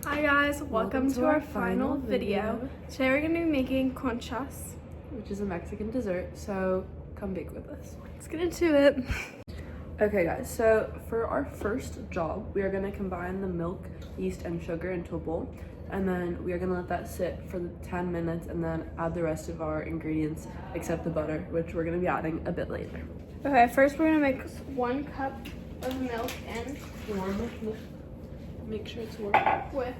Hi guys, welcome to our final video. Today we're going to be making conchas, which is a Mexican dessert, so come bake with us. Let's get into it. Okay guys, so for our first job, we are going to combine the milk, yeast, and sugar into a bowl, and then we are going to let that sit for 10 minutes and then add the rest of our ingredients except the butter, which we're going to be adding a bit later. Okay, first we're going to mix 1 cup of milk in. Make sure it's warm. With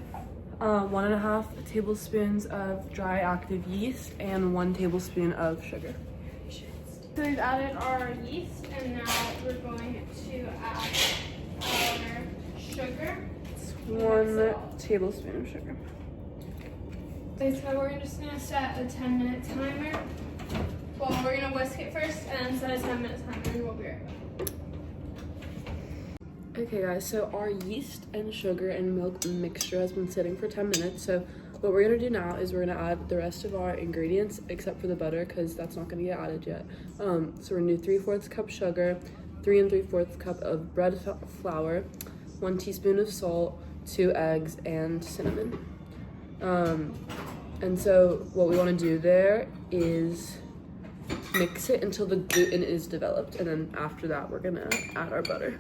1.5 tablespoons of dry active yeast and 1 tablespoon of sugar. So we've added our yeast and now we're going to add our sugar. 1 tablespoon of sugar. Okay, so we're just going to set a 10-minute timer. Well, we're going to whisk it first and set a 10-minute timer and we'll be right back. Okay guys, so our yeast and sugar and milk mixture has been sitting for 10 minutes. So what we're gonna do now is we're gonna add the rest of our ingredients except for the butter because that's not gonna get added yet. So we're gonna do 3/4 cup sugar, 3 3/4 cup of bread flour, 1 teaspoon of salt, 2 eggs, and cinnamon. And so what we wanna do there is mix it until the gluten is developed, and then after that we're gonna add our butter.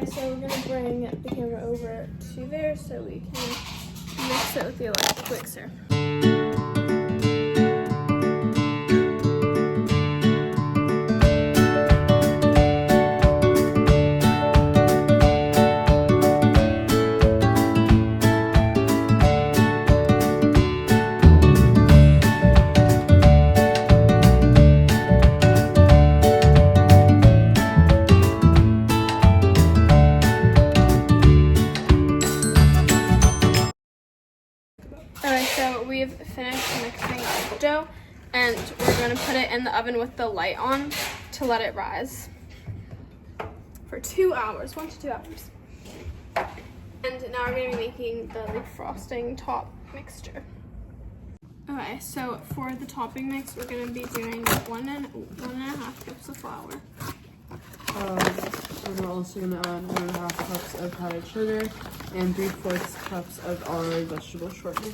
So we're gonna bring the camera over to there so we can mix it with the electric mixer. Alright, so we've finished mixing the dough and we're going to put it in the oven with the light on to let it rise for 2 hours, 1 to 2 hours. And now we're going to be making the frosting top mixture. Okay, so for the topping mix, we're going to be doing 1.5 cups of flour. We're also going to add 1.5 cups of powdered sugar and 3/4 cups of our vegetable shortening.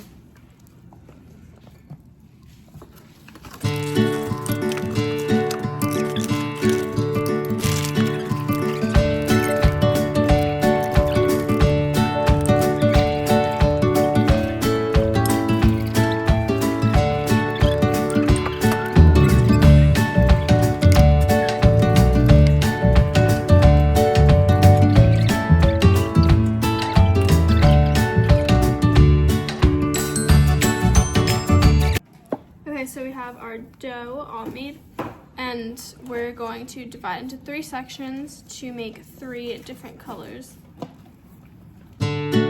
So we have our dough all made and we're going to divide into 3 sections to make 3 different colors. And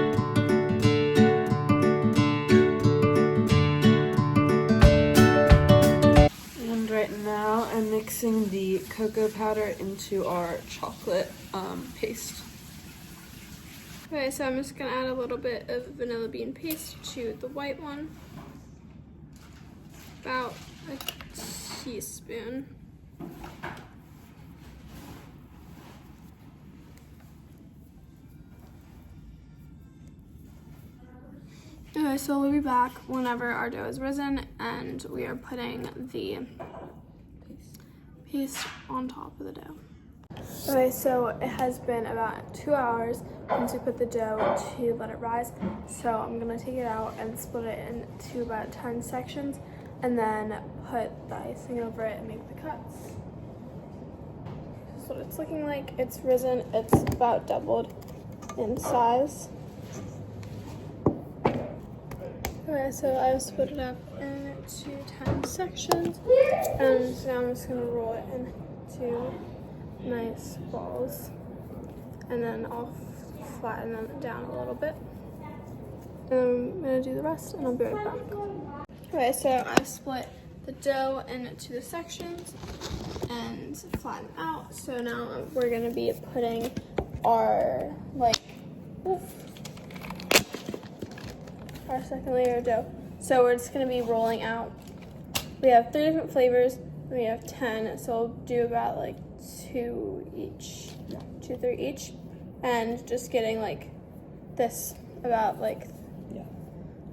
right now I'm mixing the cocoa powder into our chocolate paste. Okay, so I'm just gonna add a little bit of vanilla bean paste to the white one. About a teaspoon. Okay, so we'll be back whenever our dough is risen and we are putting the paste on top of the dough. Okay, so it has been about 2 hours since we put the dough to let it rise. So I'm gonna take it out and split it into about 10 sections and then put the icing over it and make the cuts. This is what it's looking like. It's risen, it's about doubled in size. Okay, so I've split it up into 10 sections and now I'm just gonna roll it into nice balls and then I'll flatten them down a little bit. And I'm gonna do the rest and I'll be right back. Okay, so I split the dough into the sections and flatten out. So now we're gonna be putting our our second layer of dough. So we're just gonna be rolling out. We have 3 different flavors. We have 10, so we'll do about like 2 each, 2, 3 each, and just getting like this about like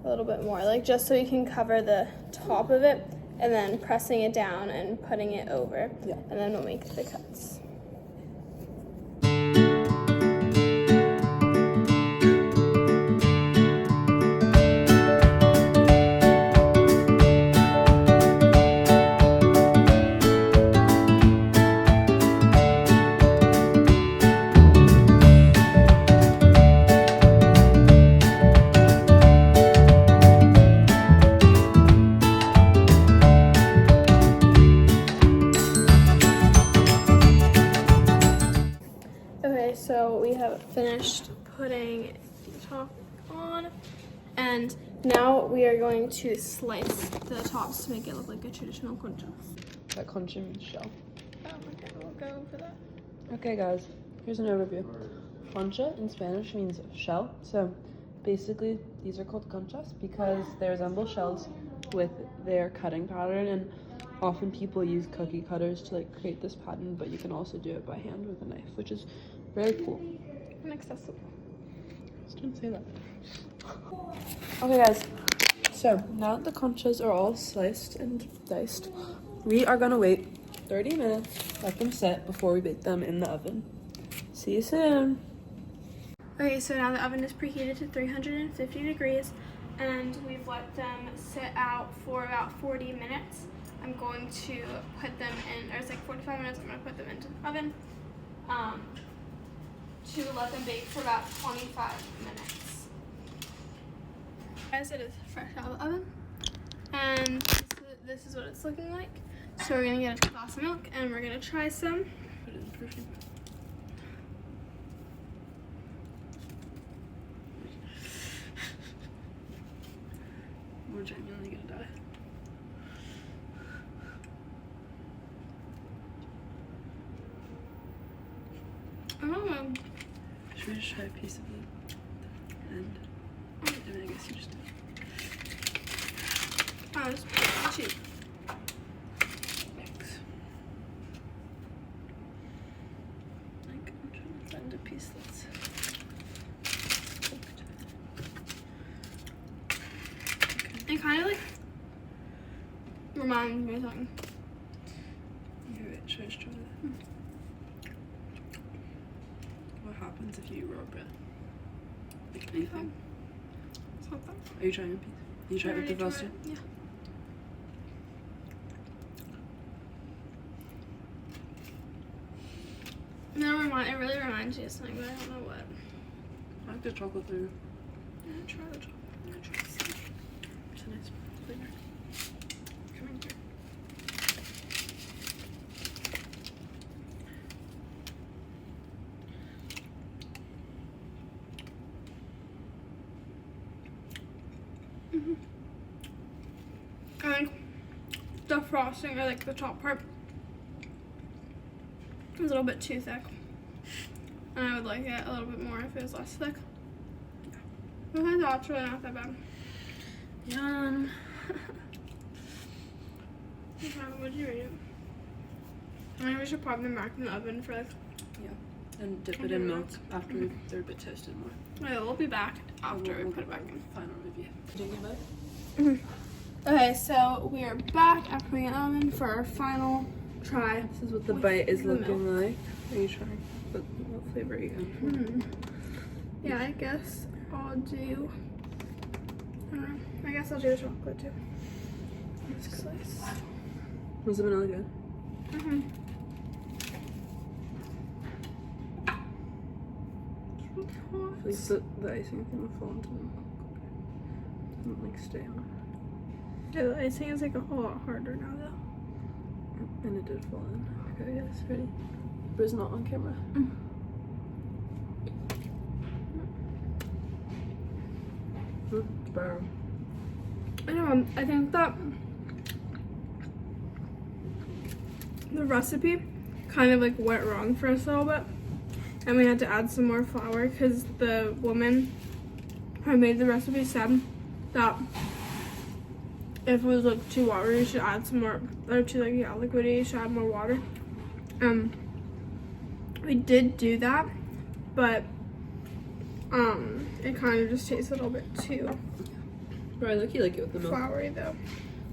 a little bit more, like just so you can cover the top of it, and then pressing it down and putting it over, and then we'll make the cuts. Okay, so we have finished putting the top on, and now we are going to slice the tops to make it look like a traditional concha. That concha means shell. Oh, okay, we'll go for that. Okay guys, here's an overview. Concha in Spanish means shell. So basically these are called conchas because they resemble shells with their cutting pattern, and often people use cookie cutters to like create this pattern, but you can also do it by hand with a knife, which is very cool. And accessible. I just didn't say that. Okay guys, so now that the conchas are all sliced and diced, we are gonna wait 30 minutes, let them set before we bake them in the oven. See you soon. Okay, so now the oven is preheated to 350 degrees, and we've let them sit out for about 40 minutes. I'm going to put them in, or it's like 45 minutes, I'm going to put them into the oven to let them bake for about 25 minutes. Guys, it is fresh out of the oven, and this is what it's looking like. So we're going to get a glass of milk, and we're going to try some. Put it in person. We're genuinely gonna die. Oh. Should we just try a piece of it? And I mean, I guess you just do. Oh, it's cheap. Thanks. Like, I'm trying to find a piece that's cooked. Okay. It kind of like reminds me of something. Okay, wait, should I just try that? What happens if you rub it? Like anything? It's not that. Are you trying a piece? You try it with the frosting? Yeah. No, it really reminds me of something, but I don't know what. I like the chocolate flavor. Yeah, try the chocolate. I'm gonna try some. It's a nice flavor. Come in here. I think the frosting, or like the top part, is a little bit too thick. And I would like it a little bit more if it was less thick. But I thought it's really not that bad. Yum. Would you rate it? I mean, we should pop them back in the oven for like. Yeah. And dip it in milk after they're a bit toasted more. Yeah, we'll be back after we put it back in. Final review. Did you give it? Okay, so we are back after putting it in the oven for our final try. This is what the bite is looking like. Are you trying? What flavor are you going for? Yeah, I guess I'll do. I don't know. I guess I'll do the chocolate too. Slice. Was the vanilla good? Like the icing thing will fall into the milk. Doesn't like stay on. Yeah, the icing is like a whole lot harder now though. And it did fall in. Okay, yes, ready. But it's not on camera. Burr. I know, I think that the recipe kind of like went wrong for us a little bit, and we had to add some more flour because the woman who made the recipe said that if it was like too watery, you should add some more, or too like liquidy, you should add more water. We did do that, but it kind of just tastes a little bit too But I like it with the milk. floury though.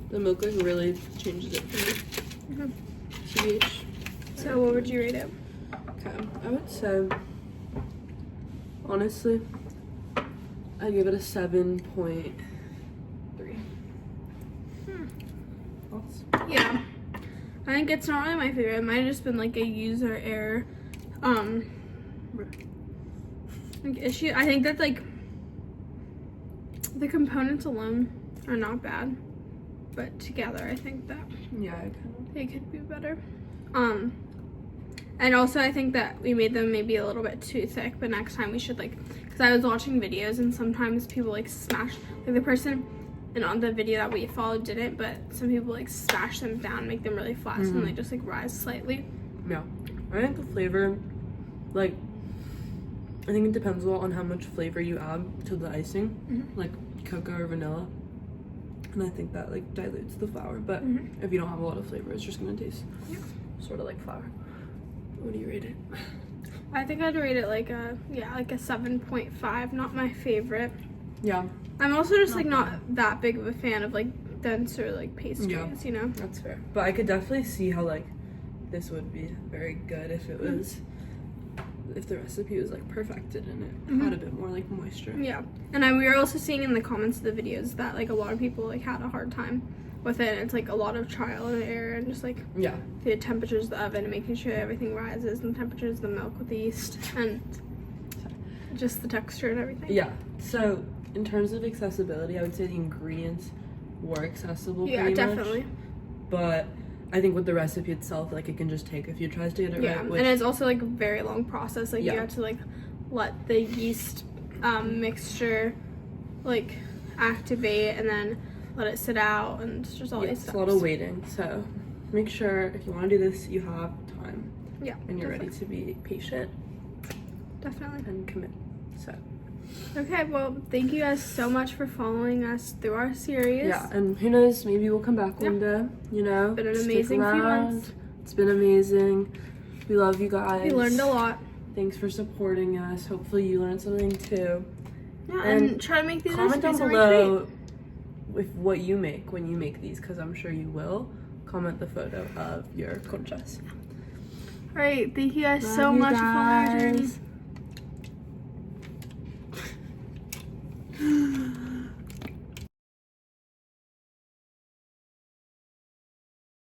The milk like really changes it for me. TBH. So what would you rate it? Okay, I would say, honestly, I'd give it a 7.3. Thoughts? Yeah, I think it's not really my favorite. It might have just been like a user error like issue. I think that like the components alone are not bad, but together I think that Yeah, they could be better. And also I think that we made them maybe a little bit too thick, but next time we should like, because I was watching videos and sometimes people like smash, like the person and on the video that we followed didn't, but some people like smash them down, make them really flat, so then they just like rise slightly. Yeah, I think the flavor, like, I think it depends a lot on how much flavor you add to the icing, like cocoa or vanilla, and I think that like dilutes the flour. But if you don't have a lot of flavor, it's just gonna taste sort of like flour. What do you rate it? I think I'd rate it like a 7.5. Not my favorite. Yeah, I'm also just like not that big of a fan of like denser like pastries, you know. that's fair. But I could definitely see how like this would be very good if it was, if the recipe was like perfected and it had a bit more like moisture. Yeah, and we were also seeing in the comments of the videos that like a lot of people like had a hard time with it. It's like a lot of trial and error and just like the temperatures of the oven and making sure everything rises, and the temperatures of the milk with the yeast and just the texture and everything. Yeah, so in terms of accessibility, I would say the ingredients were accessible pretty much. Definitely. But I think with the recipe itself, like it can just take a few tries to get it right. And it's also like a very long process. Like you have to like let the yeast mixture like activate and then let it sit out, and just all these steps. It's a lot of waiting. So make sure if you want to do this, you have time. Yeah. And you're ready to be patient. Definitely. And commit. So. Okay, well, thank you guys so much for following us through our series. Yeah, and who knows, maybe we'll come back one day, you know. It's been an Stick amazing few around. months. It's been amazing. We love you guys. We learned a lot. Thanks for supporting us. Hopefully you learned something too. Yeah, and try to make these comment down recipes below with what you make when you make these, because I'm sure you will. Comment the photo of your conchas. All right, thank you guys so much for following our journey.